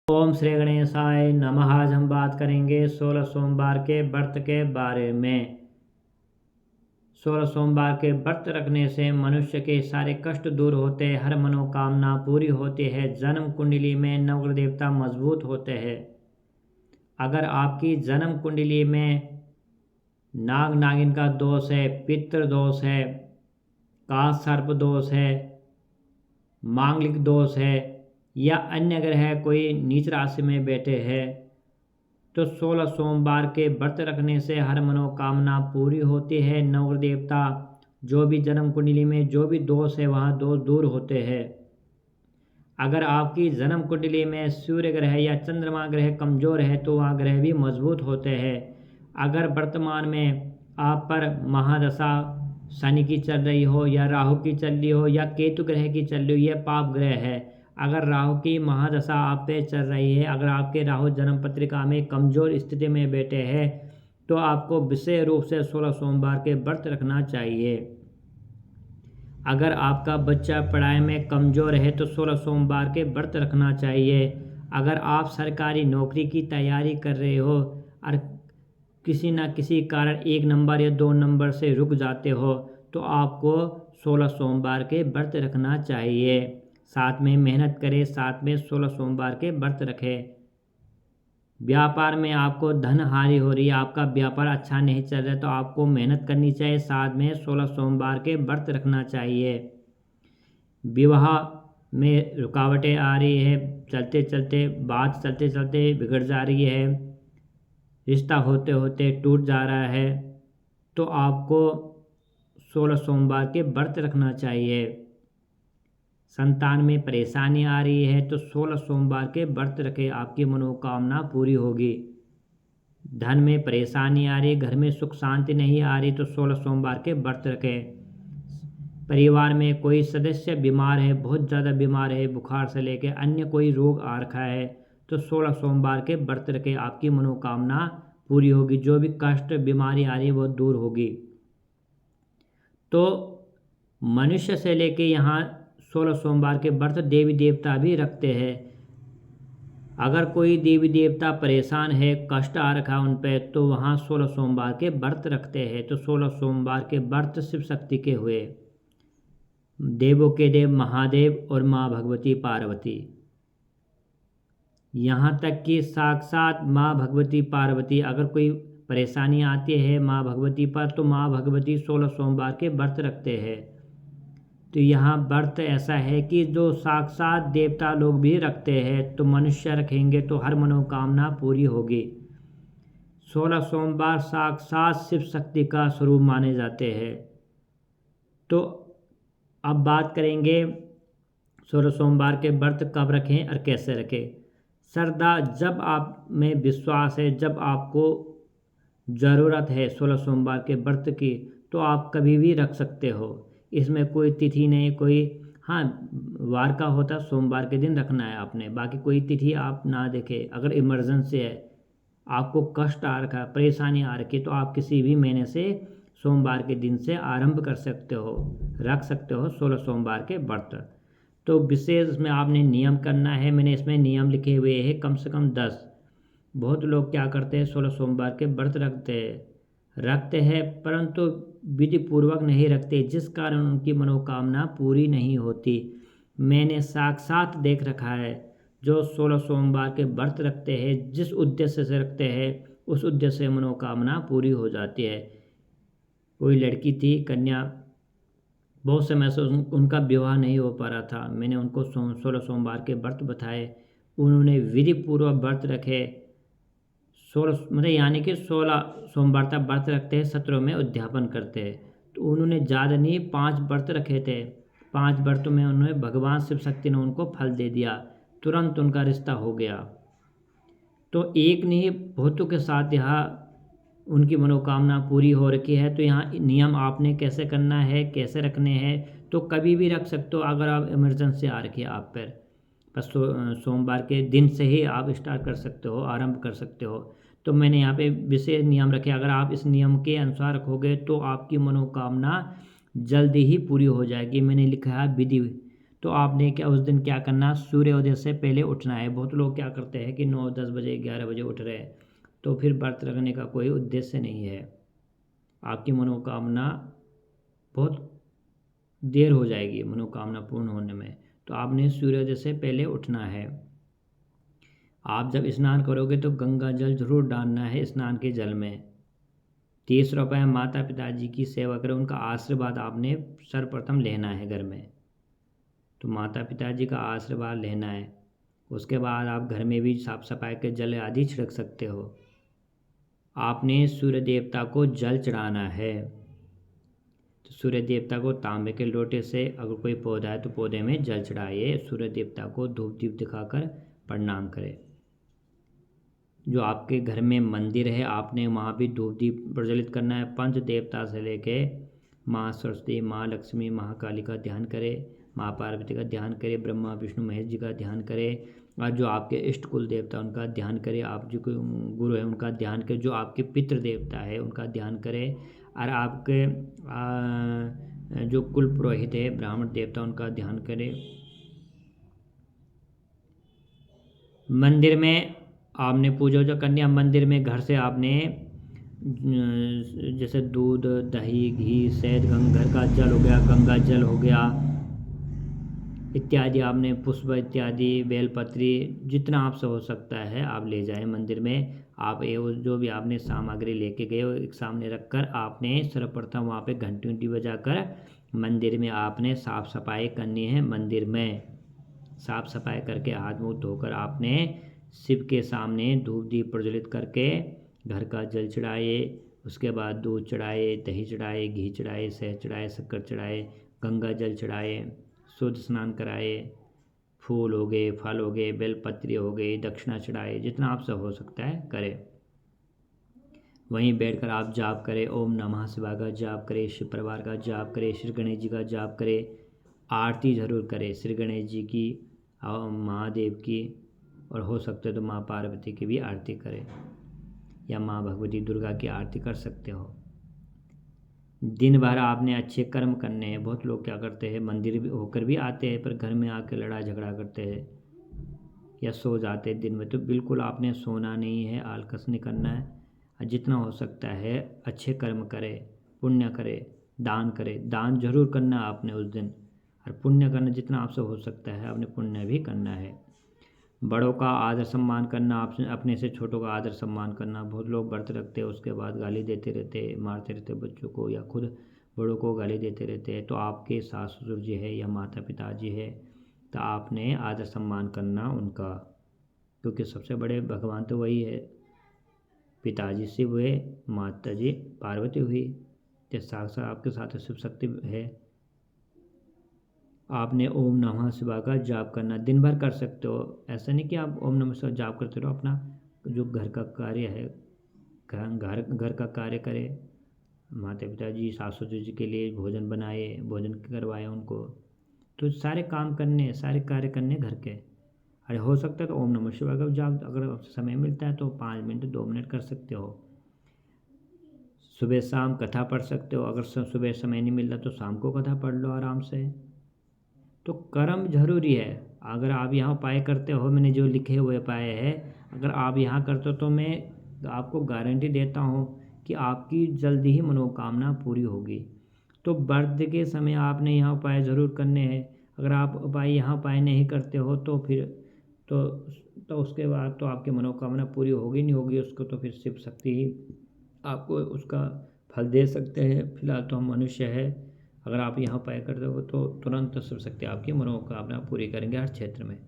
ओम श्री गणेशाय नमः। आज हम बात करेंगे 16 सोमवार के व्रत के बारे में। 16 सोमवार के व्रत रखने से मनुष्य के सारे कष्ट दूर होते हैं, हर मनोकामना पूरी होती है, जन्म कुंडली में नवग्रह देवता मजबूत होते हैं। अगर आपकी जन्म कुंडली में नाग नागिन का दोष है, पितृ दोष है, काल सर्प दोष है, मांगलिक दोष है या अन्य ग्रह कोई नीच राशि में बैठे हैं तो 16 सोमवार के व्रत रखने से हर मनोकामना पूरी होती है। नवग्रह देवता जो भी जन्म कुंडली में जो भी दोष है वहाँ दोष दूर होते हैं। अगर आपकी जन्म कुंडली में सूर्य ग्रह या चंद्रमा ग्रह कमजोर है तो वहाँ ग्रह भी मजबूत होते हैं। अगर वर्तमान में आप पर महादशा शनि की चल रही हो या राहु की चल रही हो या केतु ग्रह की चल रही हो, यह पाप ग्रह है। अगर राहु की महादशा आप पे चल रही है, अगर आपके राहु जन्म पत्रिका में कमजोर स्थिति में बैठे हैं तो आपको विशेष रूप से 16 सोमवार के व्रत रखना चाहिए। अगर आपका बच्चा पढ़ाई में कमज़ोर है तो 16 सोमवार के व्रत रखना चाहिए। अगर आप सरकारी नौकरी की तैयारी कर रहे हो और किसी न किसी कारण 1 नंबर या 2 नंबर से रुक जाते हो तो आपको 16 सोमवार के व्रत रखना चाहिए। साथ में मेहनत करें, साथ में 16 सोमवार के व्रत रखें। व्यापार में आपको धन हानि हो रही है, आपका व्यापार अच्छा नहीं चल रहा है तो आपको मेहनत करनी चाहिए, साथ में 16 सोमवार के व्रत रखना चाहिए। विवाह में रुकावटें आ रही है, चलते चलते बात चलते चलते बिगड़ जा रही है, रिश्ता होते होते टूट जा रहा है तो आपको 16 सोमवार के व्रत रखना चाहिए। संतान में परेशानी आ रही है तो 16 सोमवार के व्रत रखें, आपकी मनोकामना पूरी होगी। धन में परेशानी आ रही है, घर में सुख शांति नहीं आ रही तो 16 सोमवार के व्रत रखें। परिवार में कोई सदस्य बीमार है, बहुत ज़्यादा बीमार है, बुखार से लेकर अन्य कोई रोग आ रखा है तो 16 सोमवार के व्रत रखें, आपकी मनोकामना पूरी होगी। जो भी कष्ट बीमारी आ रही है वो दूर होगी। तो मनुष्य से लेके यहाँ 16 सोमवार के व्रत देवी देवता भी रखते हैं। अगर कोई देवी देवता परेशान है, कष्ट आ रखा उन पे तो वहाँ 16 सोमवार के व्रत रखते हैं। तो 16 सोमवार के व्रत शिव शक्ति के हुए, देवों के देव महादेव और माँ भगवती पार्वती, यहाँ तक कि साक्षात माँ भगवती पार्वती अगर कोई परेशानी आती है माँ भगवती पर तो माँ भगवती 16 सोमवार के व्रत रखते हैं। तो यहाँ व्रत ऐसा है कि जो साक्षात देवता लोग भी रखते हैं तो मनुष्य रखेंगे तो हर मनोकामना पूरी होगी। 16 सोमवार साक्षात शिव शक्ति का स्वरूप माने जाते हैं। तो अब बात करेंगे 16 सोमवार के व्रत कब रखें और कैसे रखें। श्रद्धा, जब आप में विश्वास है, जब आपको ज़रूरत है 16 सोमवार के व्रत की तो आप कभी भी रख सकते हो। इसमें कोई तिथि नहीं, कोई हाँ वार का होता सोमवार के दिन रखना है आपने, बाकी कोई तिथि आप ना देखें। अगर इमरजेंसी है, आपको कष्ट आ रखा है, परेशानी आ रखी तो आप किसी भी महीने से सोमवार के दिन से आरंभ कर सकते हो, रख सकते हो 16 सोमवार के व्रत। तो विशेष में आपने नियम करना है, मैंने इसमें नियम लिखे हुए हैं कम से कम 10। बहुत लोग क्या करते हैं 16 सोमवार के व्रत रखते हैं परंतु विधि पूर्वक नहीं रखते, जिस कारण उनकी मनोकामना पूरी नहीं होती। मैंने साक्षात देख रखा है जो 16 सोमवार के व्रत रखते हैं, जिस उद्देश्य से रखते हैं उस उद्देश्य से मनोकामना पूरी हो जाती है। कोई लड़की थी कन्या, बहुत समय से उनका विवाह नहीं हो पा रहा था, मैंने उनको 16 सोमवार के व्रत बताए, उन्होंने विधि पूर्वक व्रत रखे। 16 मतलब यानी कि 16 सोमवार तक व्रत रखते हैं, 17 में उद्यापन करते हैं। तो उन्होंने ज़्यादा नहीं 5 व्रत रखे थे, 5 व्रतों में उन्होंने भगवान शिव शक्ति ने उनको फल दे दिया, तुरंत उनका रिश्ता हो गया। तो एक नहीं बहुतों के साथ यहाँ उनकी मनोकामना पूरी हो रखी है। तो यहाँ नियम आपने कैसे करना है, कैसे रखने हैं, तो कभी भी रख सकते हो। अगर आप इमरजेंसी आ रखी है आप पर, बस सोमवार के दिन से ही आप स्टार्ट कर सकते हो, आरंभ कर सकते हो। तो मैंने यहाँ पे विशेष नियम रखे, अगर आप इस नियम के अनुसार रखोगे तो आपकी मनोकामना जल्दी ही पूरी हो जाएगी। मैंने लिखा है विधि, तो आपने क्या उस दिन क्या करना, सूर्योदय से पहले उठना है। बहुत लोग क्या करते हैं कि 9-10 बजे 11 बजे उठ रहे हैं, तो फिर व्रत रखने का कोई उद्देश्य नहीं है। आपकी मनोकामना बहुत देर हो जाएगी मनोकामना पूर्ण होने में। तो आपने सूर्योदय से पहले उठना है। आप जब स्नान करोगे तो गंगा जल जरूर डालना है स्नान के जल में। तीसरा उपाय, माता पिताजी की सेवा करें, उनका आशीर्वाद आपने सर्वप्रथम लेना है घर में। तो माता पिताजी का आशीर्वाद लेना है। उसके बाद आप घर में भी साफ सफाई के जल आदि छिड़क सकते हो। आपने सूर्य देवता को जल चढ़ाना है। तो सूर्य देवता को तांबे के लोटे से, अगर कोई पौधा है तो पौधे में जल चढ़ाइए। सूर्य देवता को धूप दीप दिखाकर प्रणाम करें। जो आपके घर में मंदिर है आपने वहाँ भी धूप दीप प्रज्वलित करना है। पंच देवता से लेके माँ सरस्वती, माँ लक्ष्मी, महाकाली का ध्यान करें, माँ पार्वती का ध्यान करें, ब्रह्मा विष्णु महेश जी का ध्यान करें, और जो आपके इष्ट कुल देवता उनका ध्यान करें। आप जो गुरु है उनका ध्यान करें, जो आपके पितृ देवता है उनका ध्यान करें, और आपके जो कुल पुरोहित है ब्राह्मण देवता उनका ध्यान करें। मंदिर में आपने पूजा वूजा करनी है। मंदिर में घर से आपने जैसे दूध, दही, घी, शहद, घर का जल हो गया, गंगा जल हो गया इत्यादि, आपने पुष्प इत्यादि, बेलपत्री, जितना आपसे हो सकता है आप ले जाएं मंदिर में। आप जो भी आपने सामग्री लेके गए हो एक सामने रखकर आपने सर्वप्रथम वहाँ पे घंटी उंटी बजाकर मंदिर में आपने साफ़ सफाई करनी है। मंदिर में साफ़ सफाई करके हाथ मुँह धोकर आपने शिव के सामने धूप दीप प्रज्वलित करके घर का जल चढ़ाए। उसके बाद दूध चढ़ाए, दही चढ़ाए, घी चढ़ाए, शहद चढ़ाए, शक्कर चढ़ाए, गंगा जल चढ़ाए, शुद्ध स्नान कराए, फूल हो गए, फल हो गए, बेलपत्री हो गई, दक्षिणा चढ़ाए, जितना आपसे हो सकता है करें। वहीं बैठकर आप जाप करें, ओम नमः शिवाय का जाप करें, शिव परिवार का जाप करें, श्री गणेश जी का जाप करें, आरती ज़रूर करें श्री गणेश जी की और महादेव की, और हो सकते तो माँ पार्वती की भी आरती करें, या माँ भगवती दुर्गा की आरती कर सकते हो। दिन भर आपने अच्छे कर्म करने हैं। बहुत लोग क्या करते हैं, मंदिर भी होकर भी आते हैं पर घर में आकर लड़ाई झगड़ा करते हैं या सो जाते हैं दिन में। तो बिल्कुल आपने सोना नहीं है, आलकस नहीं करना है, और जितना हो सकता है अच्छे कर्म करें, पुण्य करें, दान करें। दान जरूर करना आपने उस दिन, और पुण्य करना जितना आपसे हो सकता है आपने पुण्य भी करना है। बड़ों का आदर सम्मान करना, आपसे अपने से छोटों का आदर सम्मान करना। बहुत लोग व्रत रखते हैं उसके बाद गाली देते रहते, मारते रहते बच्चों को, या खुद बड़ों को गाली देते रहते हैं। तो आपके सास ससुर जी है या माता पिता जी है तो आपने आदर सम्मान करना उनका, क्योंकि सबसे बड़े भगवान तो वही है। पिताजी शिव हुए, माता जी पार्वती हुई, तो साक्षात आपके साथ शिव शक्ति है। आपने ओम नमः शिवाय का जाप करना दिन भर कर सकते हो। ऐसा नहीं कि आप ओम नमः शिवाय जाप करते रहो, अपना जो घर का कार्य है घर का कार्य करें। माता पिता जी सास ससुर जी के लिए भोजन बनाए, भोजन करवाए उनको। तो सारे काम करने, सारे कार्य करने घर के। अरे हो सकता है तो ओम नमः शिवाय का जाप अगर समय मिलता है तो 5 मिनट 2 मिनट कर सकते हो। सुबह शाम कथा पढ़ सकते हो। अगर सुबह समय नहीं मिल रहा तो शाम को कथा पढ़ लो आराम से। तो कर्म जरूरी है। अगर आप यहाँ उपाय करते हो, मैंने जो लिखे हुए उपाय है, अगर आप यहाँ करते हो तो मैं आपको गारंटी देता हूँ कि आपकी जल्दी ही मनोकामना पूरी होगी। तो व्रत के समय आपने यहाँ उपाय ज़रूर करने हैं। अगर आप यहाँ उपाय नहीं करते हो तो फिर तो उसके बाद तो आपकी मनोकामना पूरी होगी नहीं होगी, उसको तो फिर शिव शक्ति ही आपको उसका फल दे सकते हैं। फिलहाल तो हम मनुष्य है। अगर आप यहाँ उपाय करते हो तो तुरंत शिव शक्ति आपकी मनोकामना पूरी करेंगे हर क्षेत्र में।